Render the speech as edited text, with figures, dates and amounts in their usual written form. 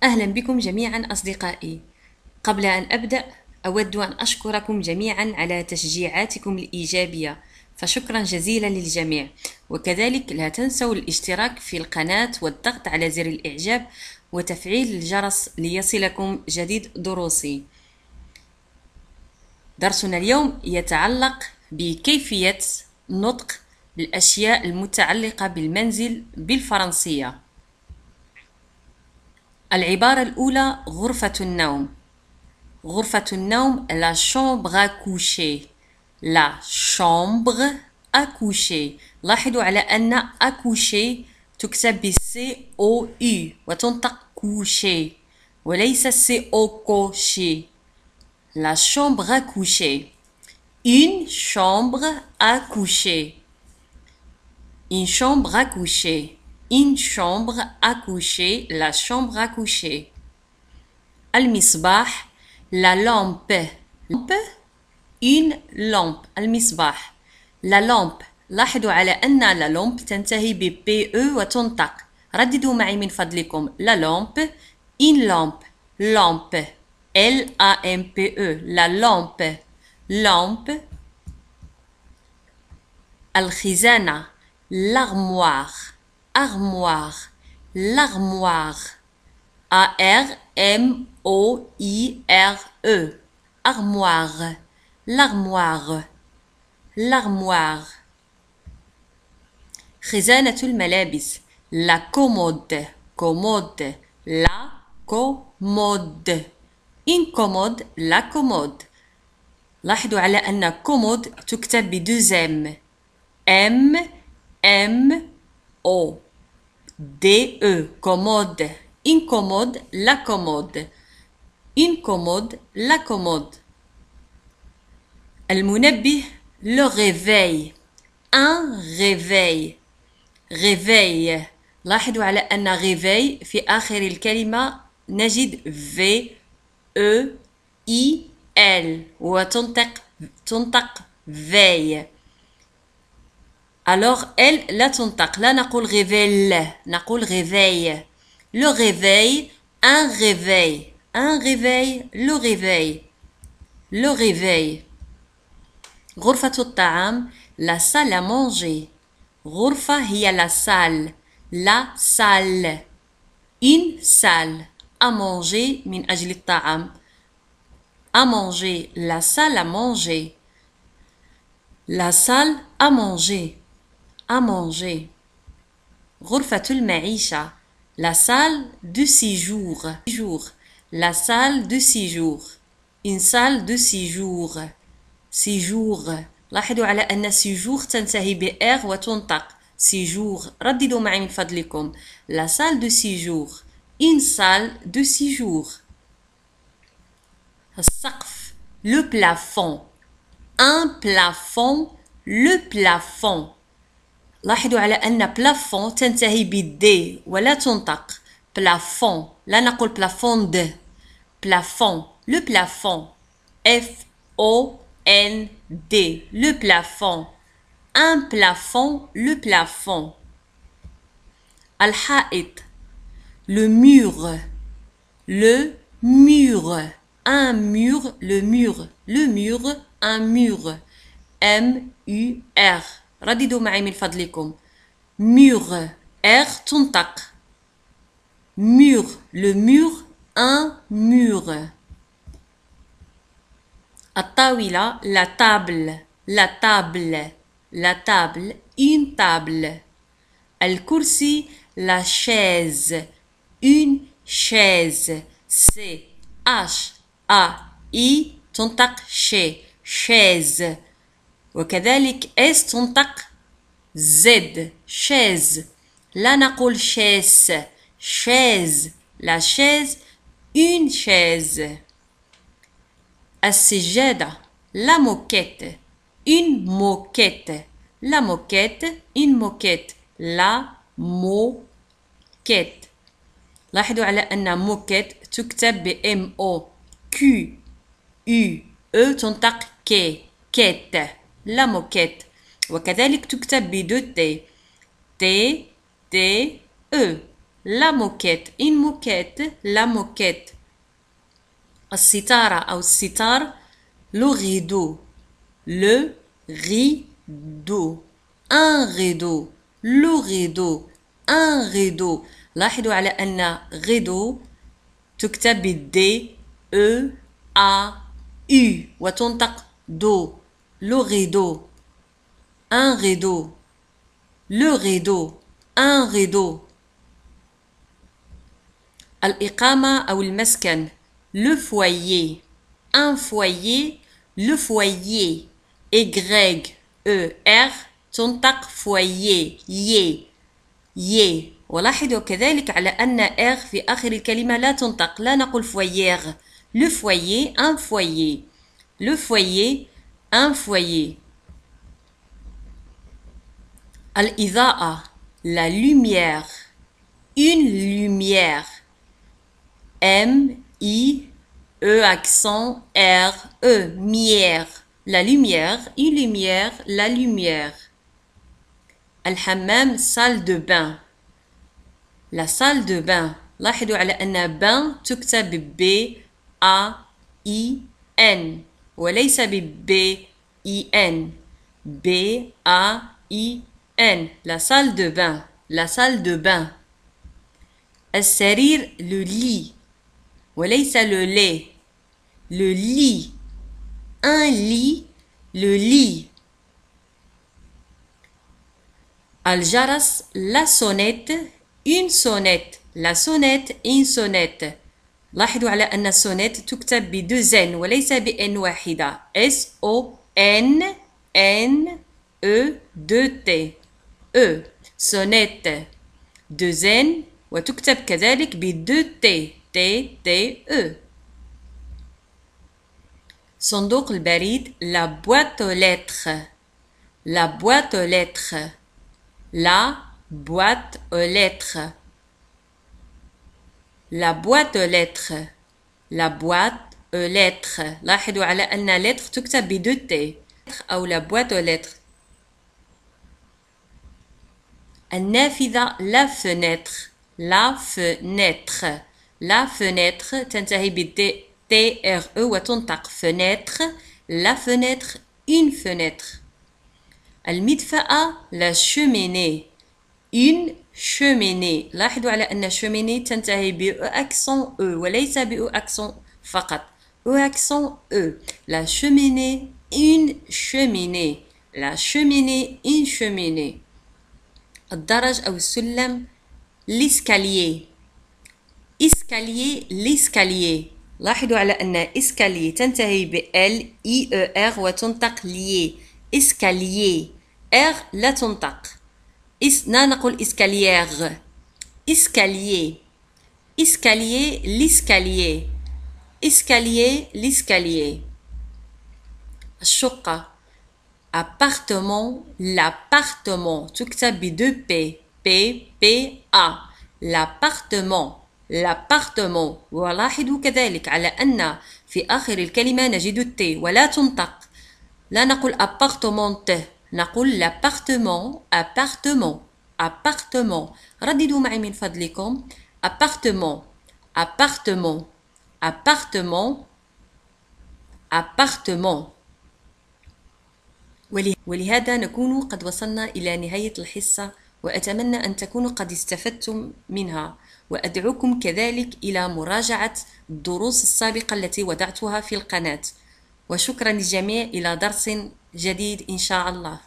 أهلا بكم جميعا أصدقائي. قبل أن أبدأ أود أن أشكركم جميعا على تشجيعاتكم الإيجابية، فشكرا جزيلا للجميع. وكذلك لا تنسوا الاشتراك في القناة والضغط على زر الإعجاب وتفعيل الجرس ليصلكم جديد دروسي. درسنا اليوم يتعلق بكيفية نطق الأشياء المتعلقة بالمنزل بالفرنسية. العبارة الأولى غرفة النوم. غرفة النوم la chambre à coucher. la chambre à coucher. لاحظوا على أن à coucher تكتب ب C-O-U وتنطق coucher وليس C-O-coucher. la chambre à coucher. une chambre à coucher. une chambre à coucher. une chambre à coucher. la chambre à coucher. المصباح la lampe. une lampe. المصباح la lampe. لاحظوا على أن la lampe تنتهي ب PE وتنطق. رددوا معي من فضلكم la lampe. une lampe. lampe. L-A-M-P-E. la lampe. lampe. الخزانة l'armoire. armoire. l'armoire. A-R-M-O-I-R-E. armoire. l'armoire. l'armoire. خزانة الملابس la commode. commode. la commode. une commode. la commode. لاحظوا على أن commode تكتب بدوزم M M O D E. commode. une commode. la commode. une commode. la commode. المنبه le réveil. un réveil. réveil. لاحظوا على أن réveil في آخر الكلمة نجد V E I L وتنطق veille. alors elle لا تنطق. لا نقول réveil، نقول réveil. le réveil. un réveil. un réveil. le réveil. le réveil. غرفة الطعام la salle à manger. غرفة هي la salle. la salle. une salle à manger من أجل الطعام. à manger. la salle à manger. la salle à manger. à manger. غرفة المعيشة la salle de séjour. la salle de séjour. une salle de séjour. séjour. لاحظوا على أن séjour تنتهي ب R وتنطق séjour. رددوا معي من فضلكم la salle de séjour. une salle de séjour. السقف le plafond. un plafond. le plafond. لاحظوا على أن plafond تنتهي ب D ولا تنطق plafond. لا نقول plafond de. plafond. le plafond. F O N D. le plafond. un plafond. le plafond. الحائط le mur. le mur. un mur. le mur. le mur. un mur. M-U-R. رددوا معي من فضلكم mur. R تنطق mur. le mur. un mur. الطاولة la table. la table. la table. une table. الكرسي la chaise. une chaise. C H A I تنطق chaise. وكذلك S تنطق Z chaise. لا نقول chaise. chaise. la chaise. une chaise. السجادة la moquette. une moquette. la moquette. une moquette. la moquette. لاحظوا على أن moquette تكتب ب M O Q U E تنطق K. quête. la moquette. وكذلك تكتب ب 2 T. T T E. la moquette une moquette la moquette الستارة أو الستار le rideau le rideau un rideau le rideau un rideau لاحظوا على أن rideau تكتب بالدي E A U وتنطق دو le rideau un rideau le rideau un rideau الإقامة أو المسكن le foyer un foyer le foyer Y E R تنطق foyer ي ولاحظوا كذلك على أن R في آخر الكلمة لا تنطق لا نقول foyer le foyer un foyer le foyer un foyer الإضاءة la lumière une lumière M I E accent R E mière la lumière une lumière la lumière الحمام salle de bain la salle de bain لاحظوا على أن bain تكتب ب A I N وليس ب I N B A I N la salle de bain la salle de bain السرير le lit وليس le lait le lit un lit le lit الجرس la sonnette une sonnette la sonnette une sonnette لاحظوا على أن السونيت تكتب بدوزن وليس بإن واحدة S O N N E 2 T E sonnette دوزن وتكتب كذلك بدو تي تي تي E صندوق البريد la boîte aux lettres la boîte aux lettres la boîte aux lettres la boîte aux lettres la boîte aux lettres لاحظوا على أن lettre تكتب بدو تي أو la boîte aux lettres النافذة la fenêtre la fenêtre la fenêtre تنتهي بالتي T R E وتنطق fenêtre la fenêtre une fenêtre المدفأة la cheminée une cheminée لاحظوا على أن cheminée تنتهي ب accent E وليس ب accent فقط accent E la cheminée une cheminée la cheminée une cheminée الدرج أو السلم l'escalier escalier l'escalier لاحظوا على أن escalier تنتهي ب L I E R وتنطق lié escalier R لا تنطق لا نقول escalier escalier escalier l'escalier escalier l'escalier الشقة appartement l'appartement تكتب بدو P P P A l'appartement l'appartement ولاحظوا كذلك على أن في آخر الكلمة نجد الت ولا تنطق لا نقول appartement نقول l'appartement appartement appartement رددوا معي من فضلكم appartement appartement appartement appartement ولهذا نكون قد وصلنا إلى نهاية الحصة وأتمنى أن تكونوا قد استفدتم منها وأدعوكم كذلك إلى مراجعة الدروس السابقة التي وضعتها في القناة وشكرا للجميع إلى درس جديد إن شاء الله.